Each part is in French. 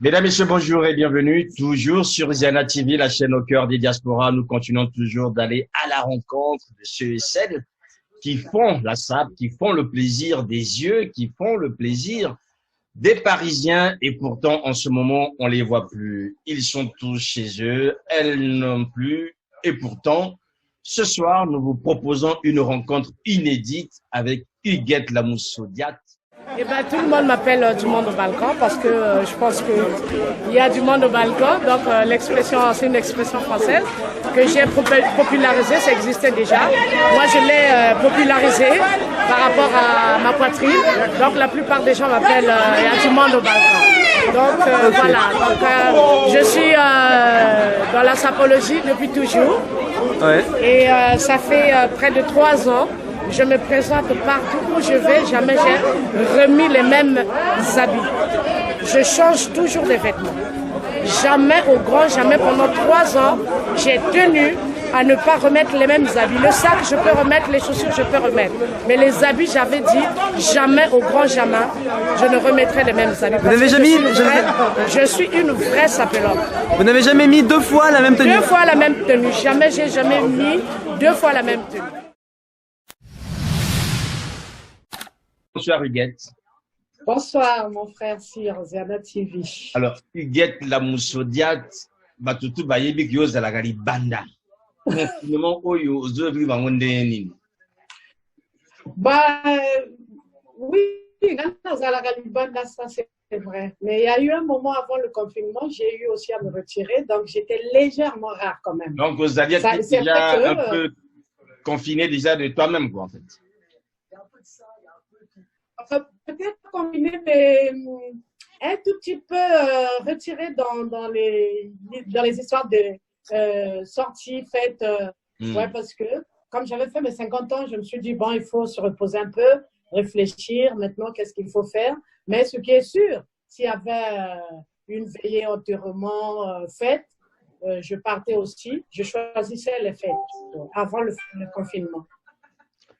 Mesdames, Messieurs, bonjour et bienvenue. Toujours sur Ziana TV, la chaîne au cœur des diasporas. Nous continuons toujours d'aller à la rencontre de ceux et celles qui font la SAP, qui font le plaisir des yeux, qui font le plaisir des Parisiens. Et pourtant, en ce moment, on les voit plus. Ils sont tous chez eux, elles non plus. Et pourtant, ce soir, nous vous proposons une rencontre inédite avec Huguette Lamoussodiat. Eh ben, tout le monde m'appelle du monde au balcon parce que je pense qu'il y a du monde au balcon. Donc l'expression, c'est une expression française que j'ai popularisée, ça existait déjà. Moi, je l'ai popularisée par rapport à ma poitrine. Donc la plupart des gens m'appellent il y a du monde au balcon. Donc voilà, donc, je suis dans la sapologie depuis toujours. Ouais. Et ça fait près de 3 ans. Je me présente partout où je vais, jamais j'ai remis les mêmes habits. Je change toujours de vêtements. Jamais au grand, jamais pendant 3 ans, j'ai tenu à ne pas remettre les mêmes habits. Le sac, je peux remettre, les chaussures, je peux remettre. Mais les habits, j'avais dit, jamais au grand, jamais, je ne remettrai les mêmes habits. Vous n'avez jamais mis... Je suis une vraie sapelotte. Vous n'avez jamais mis 2 fois la même tenue? 2 fois la même tenue. Jamais, j'ai jamais mis 2 fois la même tenue. Bonsoir Huguette. Bonsoir mon frère sur Ziana TV. Alors, Huguette Lamoussodiat, batutu bayebi ki ozalaka libanda. Finalement, oyo ozobri bango ndeni. Oui, ozalaka libanda, ça c'est vrai. Mais il y a eu un moment avant le confinement, j'ai eu aussi à me retirer, donc j'étais légèrement rare quand même. Donc, vous aviez déjà un peu confiné déjà de toi-même, quoi, en fait. Peut-être combiné, mais un tout petit peu retiré dans les histoires de sorties, fêtes. Ouais, parce que comme j'avais fait mes 50 ans, je me suis dit, bon, il faut se reposer un peu, réfléchir maintenant, qu'est-ce qu'il faut faire. Mais ce qui est sûr, s'il y avait une veillée entièrement faite, je partais aussi, je choisissais les fêtes avant le confinement.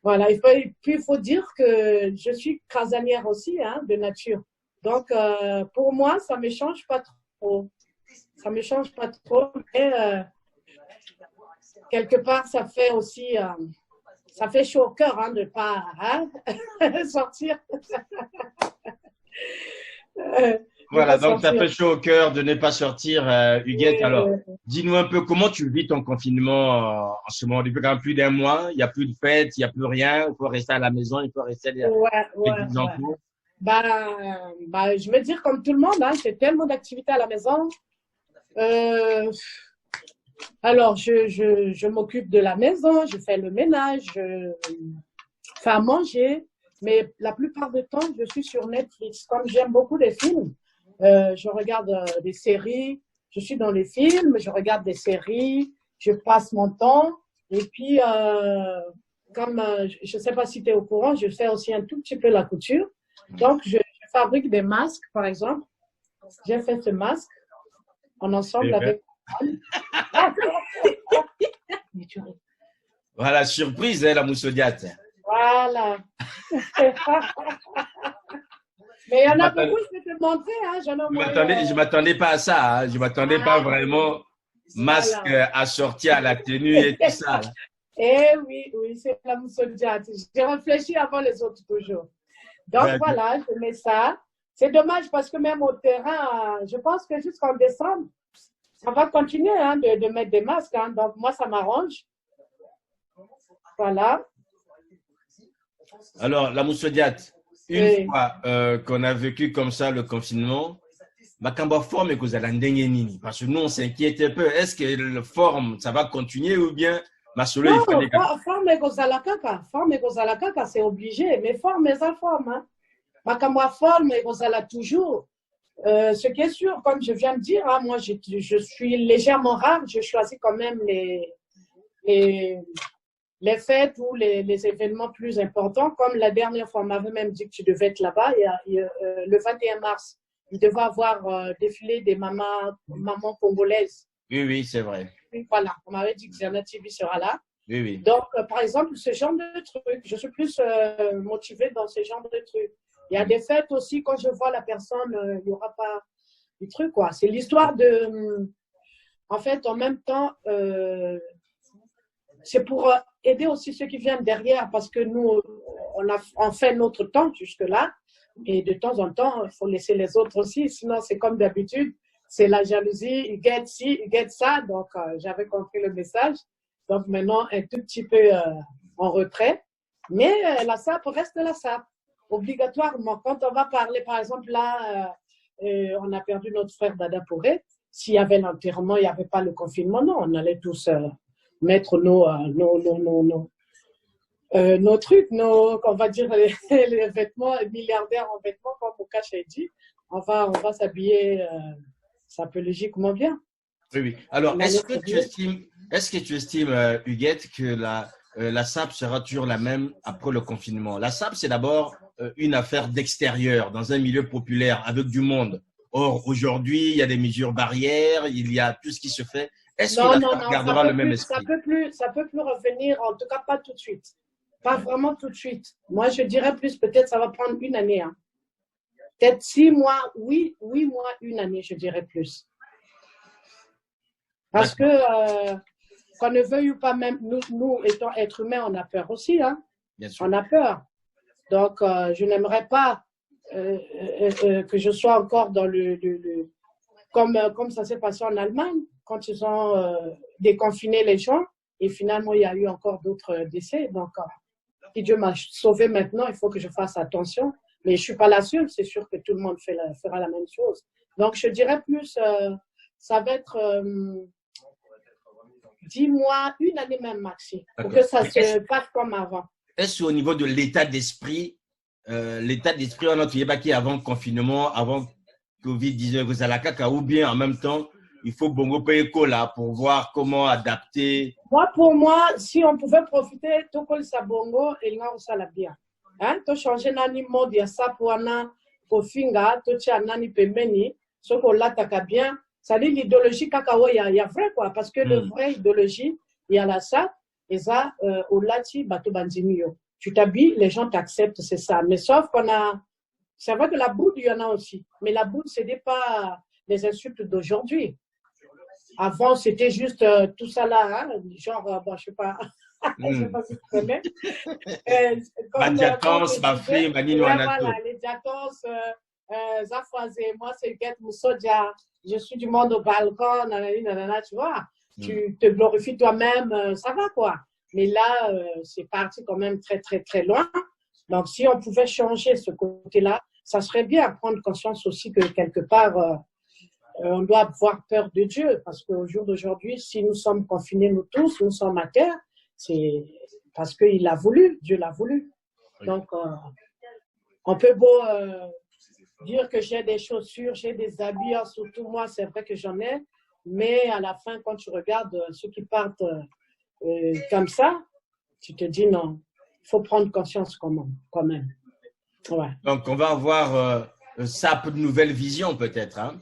Voilà, puis il faut dire que je suis casanière aussi, hein, de nature. Donc, pour moi, ça ne me change pas trop. Ça ne me change pas trop, mais quelque part, ça fait aussi, ça fait chaud au cœur hein, de ne pas sortir. Voilà, donc ça fait chaud au cœur de ne pas sortir, Huguette. Alors, dis-nous un peu comment tu vis ton confinement en ce moment. Depuis quand même plus d'1 mois, il n'y a plus de fête, il n'y a plus rien, il faut rester à la maison, il faut rester avec les enfants. Je veux dire comme tout le monde, hein, j'ai tellement d'activités à la maison. Alors, je m'occupe de la maison, je fais le ménage, je fais à manger, mais la plupart du temps, je suis sur Netflix. Comme j'aime beaucoup les films, je regarde des séries, je suis dans les films, je regarde des séries, je passe mon temps. Et puis, comme je ne sais pas si tu es au courant, je fais aussi un tout petit peu la couture. Donc, je fabrique des masques, par exemple. J'ai fait ce masque en ensemble avec... Voilà, surprise, hein, la Moussodiat. Voilà. Mais il y en a beaucoup, je vais te montrer. Hein, je ne m'attendais pas à ça. Hein. Je ne m'attendais pas vraiment masque assorti à la tenue et tout ça. Eh oui, c'est la Moussodiat. J'ai réfléchi avant les autres toujours. Donc voilà, je mets ça. C'est dommage parce que même au terrain, je pense que jusqu'en décembre, ça va continuer hein, de mettre des masques. Hein. Donc moi, ça m'arrange. Voilà. Alors, la Moussodiat, une fois qu'on a vécu comme ça le confinement, parce que nous, on s'inquiète un peu. Est-ce que la forme, ça va continuer ou bien non, forme Kozalakaka, c'est obligé. Mais forme, mes forme. Hein. Ma forme Kozala toujours. Ce qui est sûr, comme je viens de dire, hein, moi, je suis légèrement rare. Je choisis quand même les fêtes ou les événements plus importants, comme la dernière fois, on m'avait même dit que tu devais être là-bas. Le 21 mars, il devait avoir défilé des mamans congolaises. Oui, c'est vrai. Et voilà, on m'avait dit que Ziana TV sera là. Oui. Donc, par exemple, ce genre de trucs, je suis plus motivée dans ce genre de trucs. Il y a des fêtes aussi, quand je vois la personne, il du truc, quoi. C'est l'histoire de… En fait, en même temps, c'est pour aider aussi ceux qui viennent derrière, parce que nous, on fait notre temps jusque-là. Et de temps en temps, il faut laisser les autres aussi. Sinon, c'est comme d'habitude. C'est la jalousie, il get ci, il get ça. Donc, j'avais compris le message. Donc, maintenant, un tout petit peu en retrait. Mais la SAP reste la SAP, obligatoirement. Quand on va parler, par exemple, là, on a perdu notre frère Dada Poré. S'il y avait l'enterrement, il n'y avait pas le confinement, non. On allait tous mettre nos trucs, on va dire les vêtements, les milliardaires en vêtements, comme Bokash a dit. On va s'habiller sapologiquement bien. Oui, oui. Alors, est-ce que tu estimes, Huguette, que la SAP sera toujours la même après le confinement? La SAP, c'est d'abord une affaire d'extérieur, dans un milieu populaire, avec du monde. Or, aujourd'hui, il y a des mesures barrières, il y a tout ce qui se fait. Est-ce que la SAP gardera le même esprit? Ça peut plus revenir, en tout cas pas tout de suite. Pas vraiment tout de suite. Moi, je dirais plus, peut-être ça va prendre une année. Hein. Peut-être 6 mois, 8 mois, une année, je dirais plus. Parce que, qu'on ne veuille ou pas, même nous étant êtres humains, on a peur aussi. Hein. Bien sûr. On a peur. Donc, je n'aimerais pas que je sois encore dans comme ça s'est passé en Allemagne, quand ils ont déconfiné les gens, et finalement, il y a eu encore d'autres décès. Donc, si Dieu m'a sauvé maintenant, il faut que je fasse attention. Mais je ne suis pas la seule, c'est sûr que tout le monde fera la même chose. Donc, je dirais plus, ça va être 10 mois, une année même maxi, pour que ça se passe comme avant. Est-ce au niveau de l'état d'esprit, on a trouvé qui avant le confinement, avant Covid-19, vous allez à ou bien en même temps, il faut bongo payer là pour voir comment adapter. Pour moi, si on pouvait profiter, tout comme ça bongo et là ça la bien. Hein, to changer nani mode ya ça pour ana kofinga, to tia nani pemeni, ce qu'on l'attaque bien. Ça dit l'idéologie kakawa il y a vrai quoi, parce que le vrai idéologie, il y a la ça et ça au lati bato banzimio. Tu t'habilles, les gens t'acceptent, c'est ça. Mais sauf qu'on a, c'est vrai que la boude il y en a aussi, mais la boude c'est pas les insultes d'aujourd'hui. Avant, c'était juste tout ça là, hein, genre, bon, je sais pas si tu connais. Voilà, les diatonces, Zafouazé, moi, c'est Guette Moussodia, je suis du monde au balcon, nanana, tu vois. Tu te glorifies toi-même, ça va quoi. Mais là, c'est parti quand même très, très, très loin. Donc, si on pouvait changer ce côté-là, ça serait bien prendre conscience aussi que quelque part, on doit avoir peur de Dieu, parce qu'au jour d'aujourd'hui, si nous sommes confinés, nous tous, nous sommes à terre, c'est parce qu'il a voulu, Dieu l'a voulu. Donc, on peut beau dire que j'ai des chaussures, j'ai des habits, surtout moi, c'est vrai que j'en ai, mais à la fin, quand tu regardes ceux qui partent comme ça, tu te dis non, il faut prendre conscience quand même. Ouais. Donc, on va avoir ça de nouvelles visions peut-être, hein?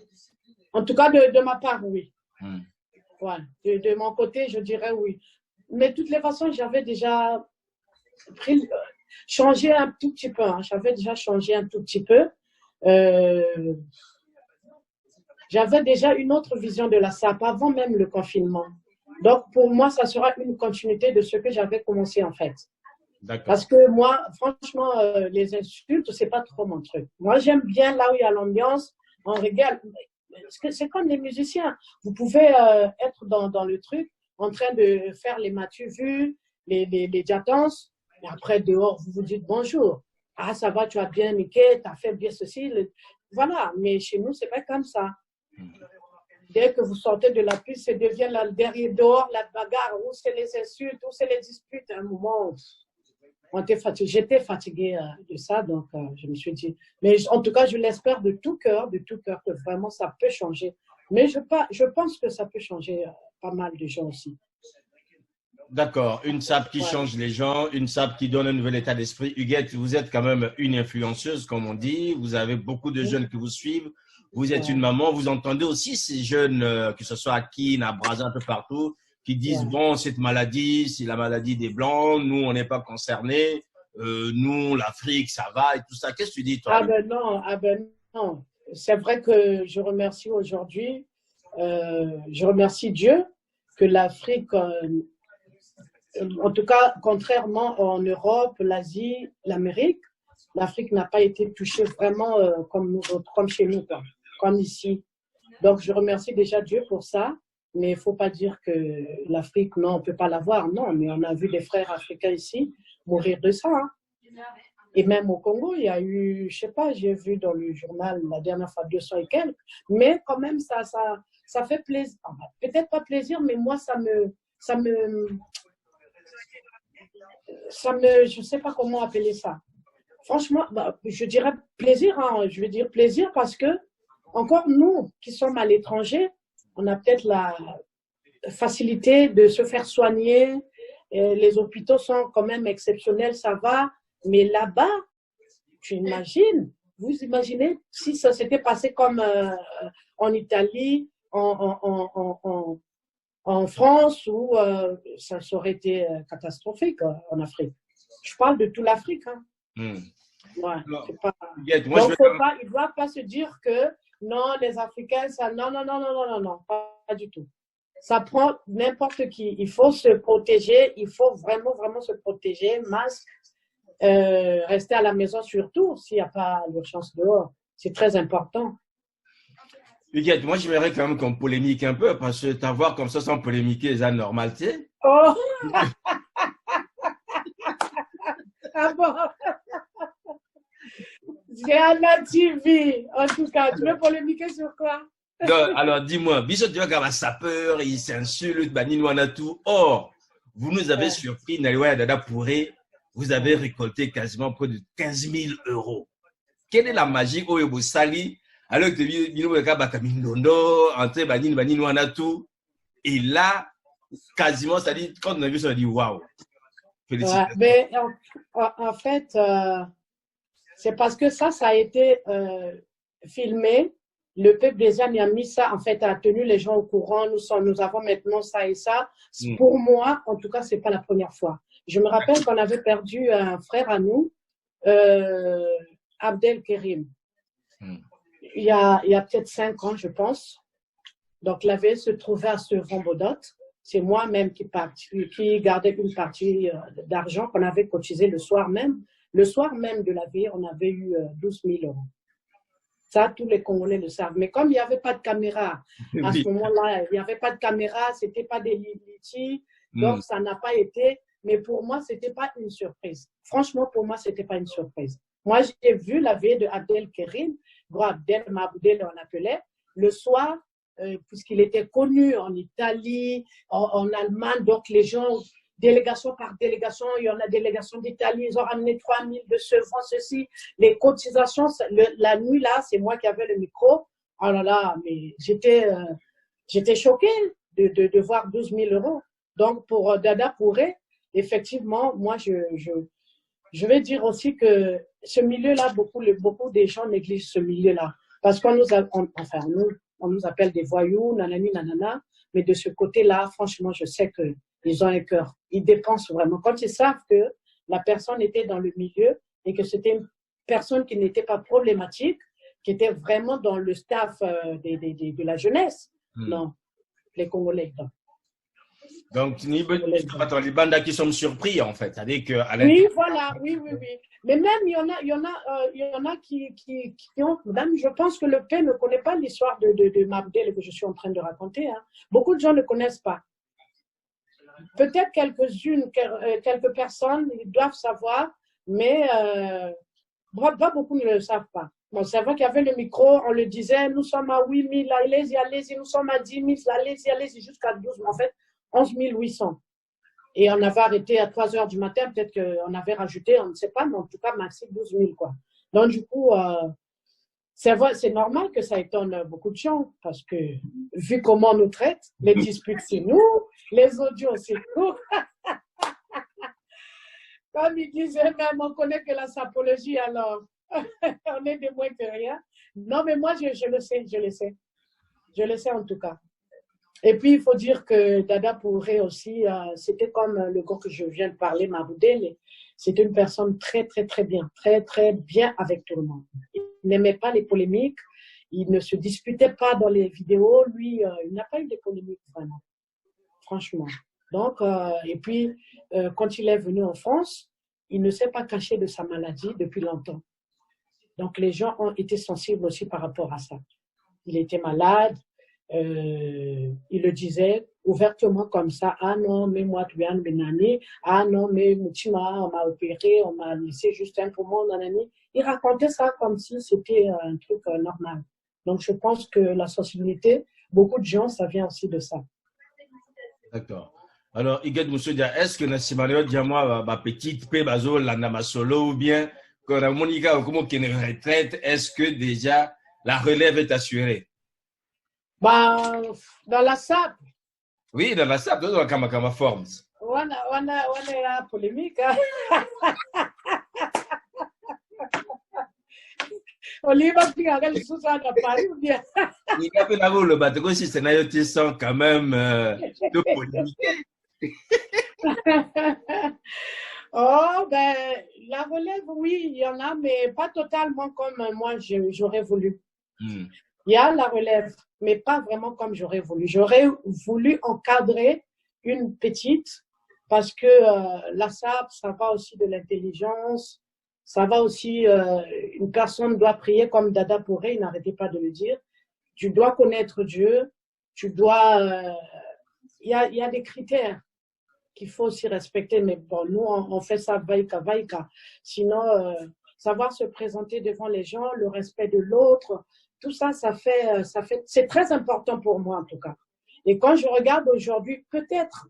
En tout cas, de ma part, oui. Ouais. De mon côté, je dirais oui. Mais de toutes les façons, j'avais déjà changé un tout petit peu. Hein. J'avais déjà changé un tout petit peu. J'avais déjà une autre vision de la SAP avant même le confinement. Donc, pour moi, ça sera une continuité de ce que j'avais commencé en fait. Parce que moi, franchement, les insultes, c'est pas trop mon truc. Moi, j'aime bien là où il y a l'ambiance, on rigole. C'est comme les musiciens. Vous pouvez être dans le truc, en train de faire les Mathieu vus, les diatances, et après, dehors, vous vous dites bonjour. Ah, ça va, tu as bien niqué, tu as fait bien ceci. Voilà, mais chez nous, c'est pas comme ça. Dès que vous sortez de la piste, ça devient derrière, dehors, la bagarre, où c'est les insultes, où c'est les disputes. À un moment, j'étais fatiguée de ça, donc je me suis dit, mais en tout cas, je l'espère de tout cœur que vraiment ça peut changer. Mais je pense que ça peut changer pas mal de gens aussi. D'accord, une SAP qui change les gens, une SAP qui donne un nouvel état d'esprit. Huguette, vous êtes quand même une influenceuse, comme on dit. Vous avez beaucoup de jeunes qui vous suivent. Vous êtes une maman. Vous entendez aussi ces jeunes, que ce soit à Kin, à Brazza, un peu partout, qui disent bon, cette maladie, c'est la maladie des Blancs. Nous, on n'est pas concernés. Nous, l'Afrique, ça va et tout ça. Qu'est-ce que tu dis, toi? Ah ben non. c'est vrai que je remercie aujourd'hui, je remercie Dieu que l'Afrique, en tout cas, contrairement en Europe, l'Asie, l'Amérique, l'Afrique n'a pas été touchée vraiment comme nous autres, comme chez nous, quoi, comme ici. Donc, je remercie déjà Dieu pour ça, mais il ne faut pas dire que l'Afrique, non, on ne peut pas l'avoir, non, mais on a vu des frères africains ici mourir de ça. Hein. Et même au Congo, il y a eu, je sais pas, j'ai vu dans le journal la dernière fois 200 et quelques, mais quand même, ça fait plaisir. Peut-être pas plaisir, mais moi, je sais pas comment appeler ça. Franchement, je dirais plaisir, hein, je veux dire plaisir parce que, encore nous qui sommes à l'étranger, on a peut-être la facilité de se faire soigner, les hôpitaux sont quand même exceptionnels, ça va. Mais là-bas, vous imaginez si ça s'était passé comme en Italie, en France, où ça aurait été catastrophique en Afrique. Je parle de toute l'Afrique. Hein. Ouais, pas... Donc, il ne doit pas se dire que non, les Africains, ça, non, pas du tout. Ça prend n'importe qui. Il faut se protéger, il faut vraiment, vraiment se protéger, masque. Rester à la maison surtout s'il n'y a pas l'urgence dehors. C'est très important. Huguette, moi j'aimerais quand même qu'on polémique un peu parce que t'avoir comme ça sans polémiquer, c'est normal, tu sais. Oh ah bon. J'ai un TV, en tout cas. Tu veux polémiquer sur quoi? Donc, alors dis-moi, Biso, tu vois qu'il y a un sapeur, il s'insulte, Baninouana tout. Or, vous nous avez surpris, Naliwa Dada Pouré. Vous avez récolté quasiment près de 15 000 euros. Quelle est la magie au Yobosali alors que et là, quasiment, ça dit, quand on a vu ça, on a dit waouh. Ouais, mais en fait, c'est parce que ça a été filmé. Le peuple des Annes a mis ça, en fait, a tenu les gens au courant. Nous avons maintenant ça et ça. Pour moi, en tout cas, c'est pas la première fois. Je me rappelle qu'on avait perdu un frère à nous, Abdel Kerim. Il y a peut-être 5 ans, je pense. Donc, l'AVE se trouvait à ce Rambodot. C'est moi-même qui gardais une partie d'argent qu'on avait cotisé le soir même. Le soir même de l'AVE, on avait eu 12 000 euros. Ça, tous les Congolais le savent. Mais comme il n'y avait pas de caméra, à ce moment-là, il n'y avait pas de caméra, ce n'était pas des litiges, donc ça n'a pas été. Mais pour moi, ce n'était pas une surprise. Franchement, pour moi, ce n'était pas une surprise. Moi, j'ai vu la vie de Abdel Kerim, Abdel Maboudel, on l'appelait, le soir, puisqu'il était connu en Italie, en Allemagne, donc les gens, délégation par délégation, il y en a délégation d'Italie, ils ont ramené 3 000 de ce franc, ceci, les cotisations, la nuit là, c'est moi qui avais le micro. Oh là là, mais j'étais choquée de voir 12 000 euros. Donc, pour Dada Pouré, effectivement, moi, je vais dire aussi que ce milieu-là, beaucoup des gens négligent ce milieu-là. Parce qu'on on nous appelle des voyous, nanani, nanana, mais de ce côté-là, franchement, je sais qu'ils ont un cœur. Ils dépensent vraiment. Quand ils savent que la personne était dans le milieu et que c'était une personne qui n'était pas problématique, qui était vraiment dans le staff de la jeunesse, non, les Congolais, non. Donc, les bandes qui sont surpris, en fait. Avec, oui, voilà, oui. Mais même, il y en a qui ont, même, je pense que le P ne connaît pas l'histoire de Mabdel que je suis en train de raconter. Hein. Beaucoup de gens ne connaissent pas. Peut-être quelques personnes, ils doivent savoir, mais pas beaucoup ne le savent pas. Bon, c'est vrai qu'il y avait le micro, on le disait, nous sommes à 8 000, allez-y, nous sommes à 10 000, allez-y, jusqu'à 12 000, en fait, 11 800. Et on avait arrêté à 3 heures du matin, peut-être qu'on avait rajouté, on ne sait pas, mais en tout cas, maxi 12 000, quoi. Donc, du coup, c'est vrai, c'est normal que ça étonne beaucoup de gens, parce que, vu comment on nous traite, les disputes, c'est nous, les audios, c'est nous. Comme ils disaient même, on connaît que la sapologie, alors, on est des moins que rien. Non, mais moi, je le sais. Je le sais en tout cas. Et puis, il faut dire que Dada Pouré aussi, c'était comme le gars que je viens de parler, Maboudel, c'était une personne très, très, très bien, très, très bien avec tout le monde. Il n'aimait pas les polémiques, il ne se disputait pas dans les vidéos. Lui, il n'a pas eu de polémique vraiment, franchement. Donc, et puis, quand il est venu en France, il ne s'est pas caché de sa maladie depuis longtemps. Donc, les gens ont été sensibles aussi par rapport à ça. Il était malade, il le disait ouvertement comme ça. Ah non, mais moi, tu viens de Benani. Ah non, mais Moutima, on m'a opéré, on m'a laissé juste un poumon, nanani. Il racontait ça comme si c'était un truc normal. Donc, je pense que la sensibilité, beaucoup de gens, ça vient aussi de ça. D'accord. Alors, Iguet Moussodia, est-ce que Nassimanio Diamwa, ma petite paix, bazo, la namasolo, ou bien, quand la Monica, ou comment qu'il y a une retraite, est-ce que déjà la relève est assurée? Bah, dans la SAP. Oui, dans la SAP, dans la Kamakama Forms. On est la polémique. Hein? Oliva qui a le sous-sang de Paris ou bien? Il y a peu d'avant le bateau, si c'est n'ayoti sans quand même de polémique. Oh, ben, la relève, oui, il y en a, mais pas totalement comme moi j'aurais voulu. Il y a la relève, mais pas vraiment comme j'aurais voulu. J'aurais voulu encadrer une petite parce que la SAP, ça va aussi de l'intelligence, ça va aussi, une personne doit prier comme Dada Poré, il n'arrêtait pas de le dire. Tu dois connaître Dieu, tu dois, il y a des critères qu'il faut aussi respecter, mais bon, nous, on fait ça vaïka. Sinon, savoir se présenter devant les gens, le respect de l'autre, tout ça, c'est très important pour moi, en tout cas. Et quand je regarde aujourd'hui, peut-être,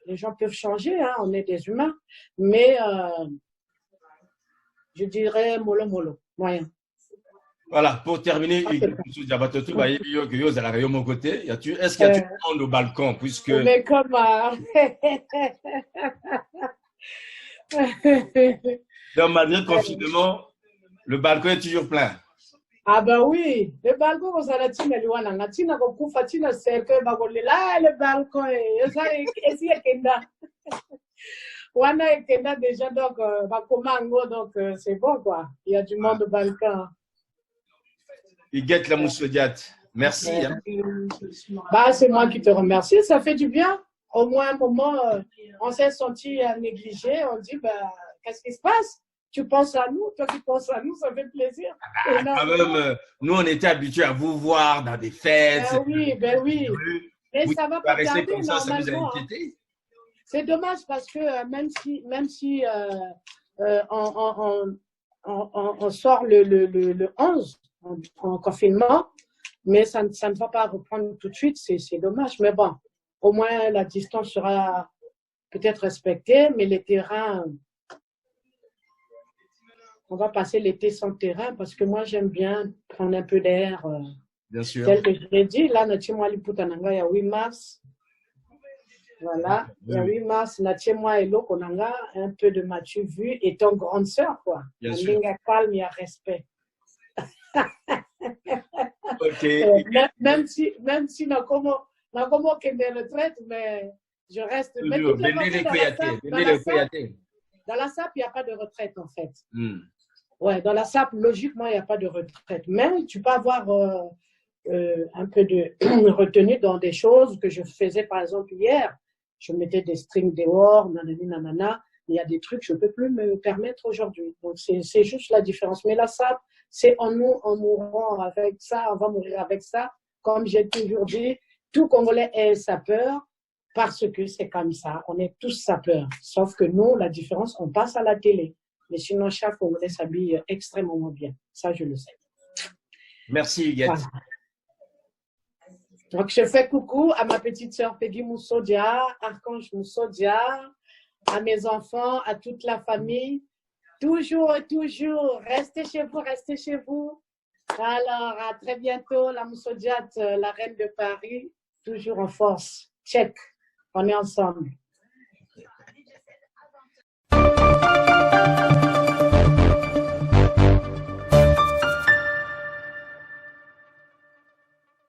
les gens peuvent changer, hein, on est des humains, mais je dirais mollo, moyen. Voilà, pour terminer, est-ce qu'il y a tout le monde au balcon, puisque... Mais comme... Dans malgré le confinement, le balcon est toujours plein. Ah ben oui, le balcon, vous allez dire, le balcon, Wana et Kenda déjà, donc, donc c'est bon, quoi. Il y a du monde au balcon. Iguet la Moussodiat. Merci. Hein. Bah, c'est moi qui te remercie. Ça fait du bien. Au moins, un moment, on s'est senti négligé. On dit, bah, qu'est-ce qui se passe? Tu penses à nous, toi qui penses à nous, ça fait plaisir. Quand même, nous, on était habitués à vous voir dans des fêtes. Ben oui. Mais vous ça va pas tarder, comme ça vous a normalement. inquiété. C'est dommage parce que même si on sort le 11 en confinement, mais ça ne va pas reprendre tout de suite, c'est dommage. Mais bon, au moins la distance sera peut-être respectée, mais les terrains, on va passer l'été sans terrain parce que moi j'aime bien prendre un peu d'air. Bien sûr. Tel que je l'ai dit, là, il y a 8 mars. Voilà, il y a 8 mars, Nathiemwa et Lokonanga, un peu de Mathieu vu, et ton grande sœur, quoi. Bien sûr. Il y a calme, il y a respect. Ok. Même si n'a comment qu'il y ait retraite, mais je reste. Mais dans la SAP, il n'y a pas de retraite, en fait. Ouais, dans la SAP, logiquement, il n'y a pas de retraite. Mais tu peux avoir un peu de retenue dans des choses que je faisais, par exemple, hier. Je mettais des strings dehors, nanana. Il y a des trucs que je ne peux plus me permettre aujourd'hui. Donc, c'est juste la différence. Mais la SAP, c'est en nous, en mourant avec ça, on va mourir avec ça. Comme j'ai toujours dit, tout Congolais est sapeur parce que c'est comme ça. On est tous sapeurs. Sauf que nous, la différence, on passe à la télé. Mais sinon, chaque Congolais s'habille extrêmement bien. Ça, je le sais. Merci, Huguette. Voilà. Donc, je fais coucou à ma petite sœur Peggy Moussodia, Archange Moussodia, à mes enfants, à toute la famille. Toujours et toujours, restez chez vous, restez chez vous. Alors, à très bientôt, la Moussodiate, la reine de Paris, toujours en force. Check, on est ensemble.